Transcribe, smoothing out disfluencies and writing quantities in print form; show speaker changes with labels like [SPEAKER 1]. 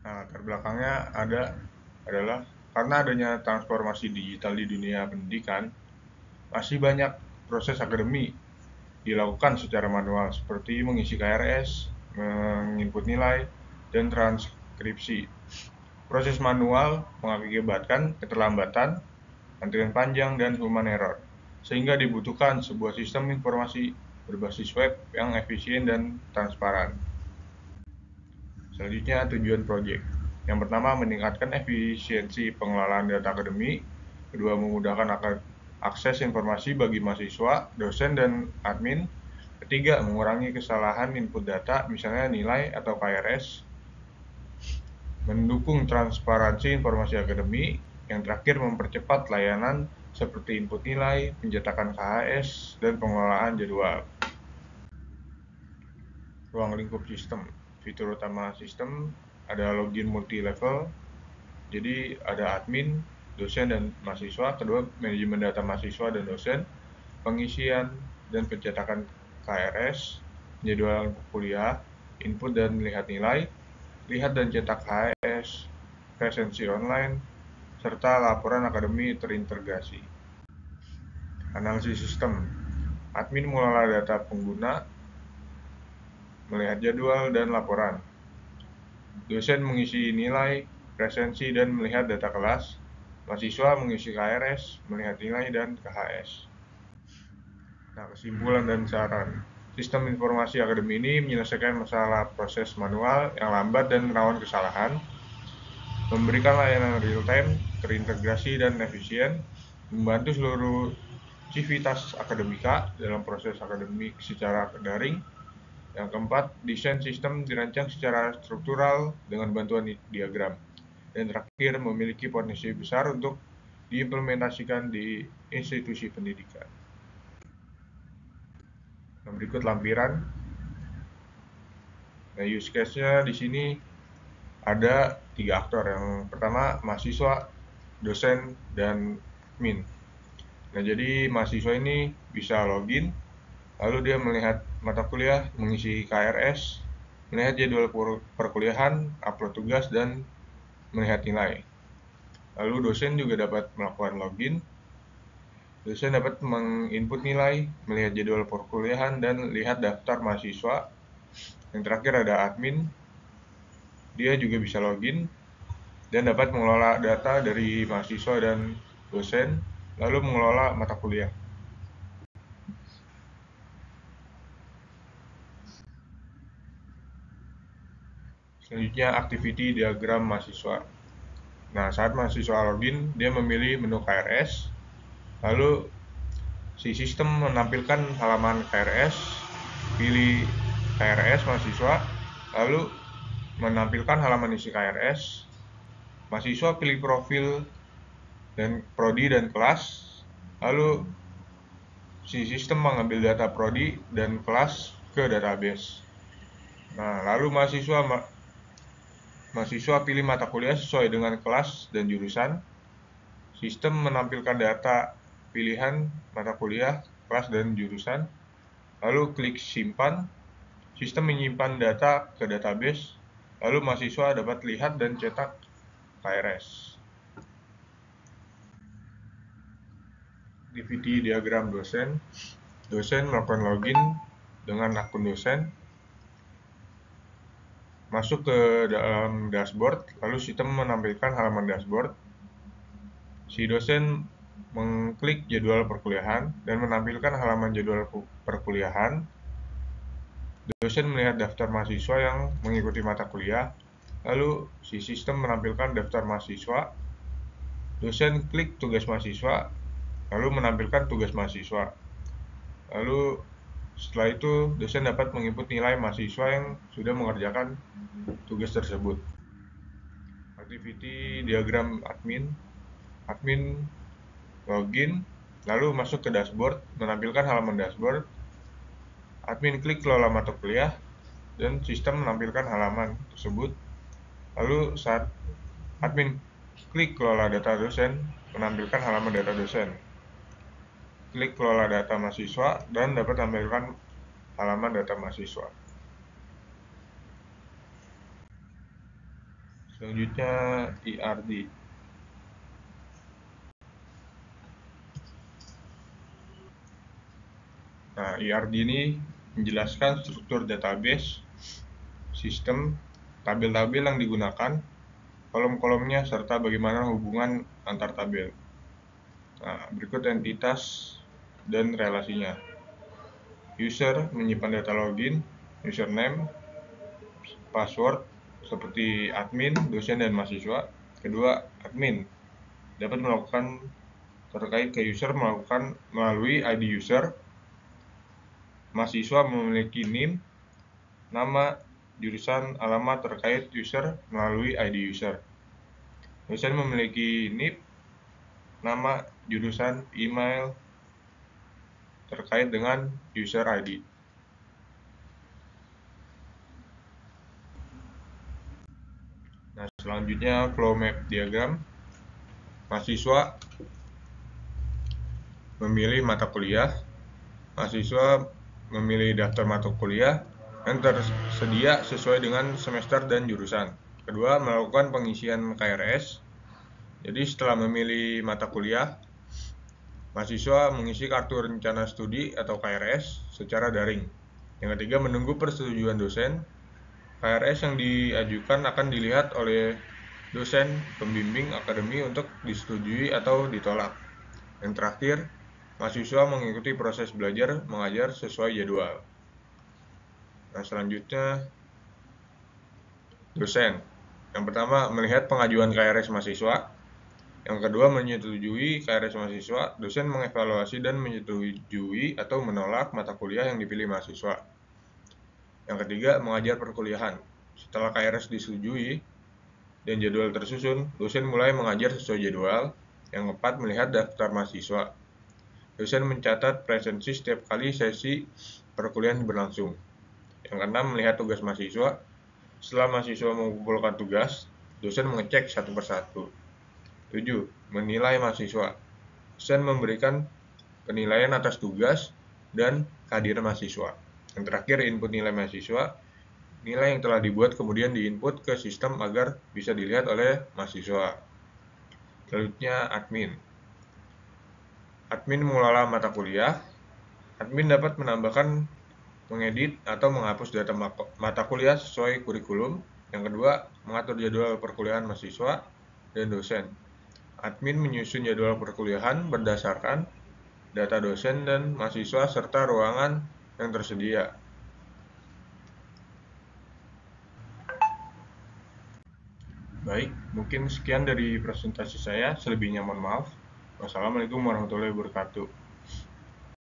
[SPEAKER 1] Nah, latar belakangnya adalah karena adanya transformasi digital di dunia pendidikan, masih banyak proses akademi dilakukan secara manual seperti mengisi KRS, menginput nilai, dan transkripsi. Proses manual mengakibatkan keterlambatan, antrian panjang, dan human error, sehingga dibutuhkan sebuah sistem informasi berbasis web yang efisien dan transparan. Selanjutnya, tujuan proyek. Yang pertama, meningkatkan efisiensi pengelolaan data akademik. Kedua, memudahkan akses informasi bagi mahasiswa, dosen, dan admin. Ketiga, mengurangi kesalahan input data, misalnya nilai atau KRS. Mendukung transparansi informasi akademik. Yang terakhir, mempercepat layanan seperti input nilai, pencetakan KHS, dan pengelolaan jadwal. Ruang lingkup sistem. Fitur utama sistem ada login multi-level, jadi ada admin, dosen, dan mahasiswa. Kedua, manajemen data mahasiswa dan dosen, pengisian dan pencetakan KRS, jadwal kuliah, input dan lihat nilai, lihat dan cetak KRS, presensi online, serta laporan akademi terintegrasi. Analisis sistem. Admin mengelola data pengguna, melihat jadwal dan laporan. Dosen mengisi nilai, presensi, dan melihat data kelas. Mahasiswa mengisi KRS, melihat nilai, dan KHS. Nah, kesimpulan dan saran. Sistem informasi akademi ini menyelesaikan masalah proses manual yang lambat dan rawan kesalahan, memberikan layanan real-time, terintegrasi, dan efisien, membantu seluruh civitas akademika dalam proses akademik secara daring. Yang keempat, desain sistem dirancang secara struktural dengan bantuan diagram. Dan terakhir, memiliki potensi besar untuk diimplementasikan di institusi pendidikan. Nah, berikut lampiran. Nah, use case-nya di sini ada 3 aktor. Yang pertama, mahasiswa, dosen, dan admin. Nah, jadi mahasiswa ini bisa login, lalu dia melihat mata kuliah, mengisi KRS, melihat jadwal perkuliahan, upload tugas, dan melihat nilai. Lalu dosen juga dapat melakukan login. Dosen dapat menginput nilai, melihat jadwal perkuliahan, dan lihat daftar mahasiswa. Yang terakhir ada admin. Dia juga bisa login dan dapat mengelola data dari mahasiswa dan dosen, lalu mengelola mata kuliah. Selanjutnya, activity diagram mahasiswa. Nah, saat mahasiswa login, dia memilih menu KRS, lalu si sistem menampilkan halaman KRS, pilih KRS mahasiswa, lalu menampilkan halaman isi KRS, mahasiswa pilih profil dan prodi dan kelas, lalu si sistem mengambil data prodi dan kelas ke database. Nah, lalu mahasiswa pilih mata kuliah sesuai dengan kelas dan jurusan. Sistem menampilkan data pilihan mata kuliah, kelas, dan jurusan. Lalu klik simpan. Sistem menyimpan data ke database. Lalu mahasiswa dapat lihat dan cetak KRS. Activity diagram dosen. Dosen melakukan login dengan akun dosen, masuk ke dalam dashboard, lalu sistem menampilkan halaman dashboard. Si dosen mengklik jadwal perkuliahan dan menampilkan halaman jadwal perkuliahan. Dosen melihat daftar mahasiswa yang mengikuti mata kuliah, lalu si sistem menampilkan daftar mahasiswa. Dosen klik tugas mahasiswa, lalu menampilkan tugas mahasiswa. Lalu setelah itu, dosen dapat menginput nilai mahasiswa yang sudah mengerjakan tugas tersebut. Activity diagram admin. Admin login, lalu masuk ke dashboard, menampilkan halaman dashboard. Admin klik kelola mata kuliah, dan sistem menampilkan halaman tersebut. Lalu saat admin klik kelola data dosen, menampilkan halaman data dosen. Klik kelola data mahasiswa, dan dapat menampilkan halaman data mahasiswa. Selanjutnya ERD. Nah, ERD ini menjelaskan struktur database, sistem, tabel-tabel yang digunakan, kolom-kolomnya, serta bagaimana hubungan antar tabel. Nah, berikut entitas dan relasinya. User menyimpan data login, username, password seperti admin, dosen, dan mahasiswa. Kedua, admin dapat melakukan terkait ke user melakukan melalui ID user. Mahasiswa memiliki NIM, nama, jurusan, alamat terkait user melalui ID user. Dosen memiliki NIP, nama, jurusan, email terkait dengan user ID. Nah, selanjutnya flow map diagram. Mahasiswa memilih mata kuliah. Mahasiswa memilih daftar mata kuliah yang tersedia sesuai dengan semester dan jurusan. Kedua, melakukan pengisian KRS. Jadi setelah memilih mata kuliah, mahasiswa mengisi kartu rencana studi atau KRS secara daring. Yang ketiga, menunggu persetujuan dosen. KRS yang diajukan akan dilihat oleh dosen pembimbing akademi untuk disetujui atau ditolak. Yang terakhir, mahasiswa mengikuti proses belajar mengajar sesuai jadwal. Nah, selanjutnya dosen. Yang pertama, melihat pengajuan KRS mahasiswa. Yang kedua, menyetujui KRS mahasiswa. Dosen mengevaluasi dan menyetujui atau menolak mata kuliah yang dipilih mahasiswa. Yang ketiga, mengajar perkuliahan. Setelah KRS disetujui dan jadwal tersusun, dosen mulai mengajar sesuai jadwal. Yang keempat, melihat daftar mahasiswa. Dosen mencatat presensi setiap kali sesi perkuliahan berlangsung. Yang keenam, melihat tugas mahasiswa. Setelah mahasiswa mengumpulkan tugas, dosen mengecek satu persatu. 7. Menilai mahasiswa. Dosen memberikan penilaian atas tugas dan kehadiran mahasiswa. Yang terakhir, input nilai mahasiswa. Nilai yang telah dibuat kemudian diinput ke sistem agar bisa dilihat oleh mahasiswa. Selanjutnya, admin. Admin mengelola mata kuliah. Admin dapat menambahkan, mengedit, atau menghapus data mata kuliah sesuai kurikulum. Yang kedua, mengatur jadwal perkuliahan mahasiswa dan dosen. Admin menyusun jadwal perkuliahan berdasarkan data dosen dan mahasiswa serta ruangan yang tersedia. Baik, mungkin sekian dari presentasi saya. Selebihnya mohon maaf. Wassalamualaikum warahmatullahi wabarakatuh.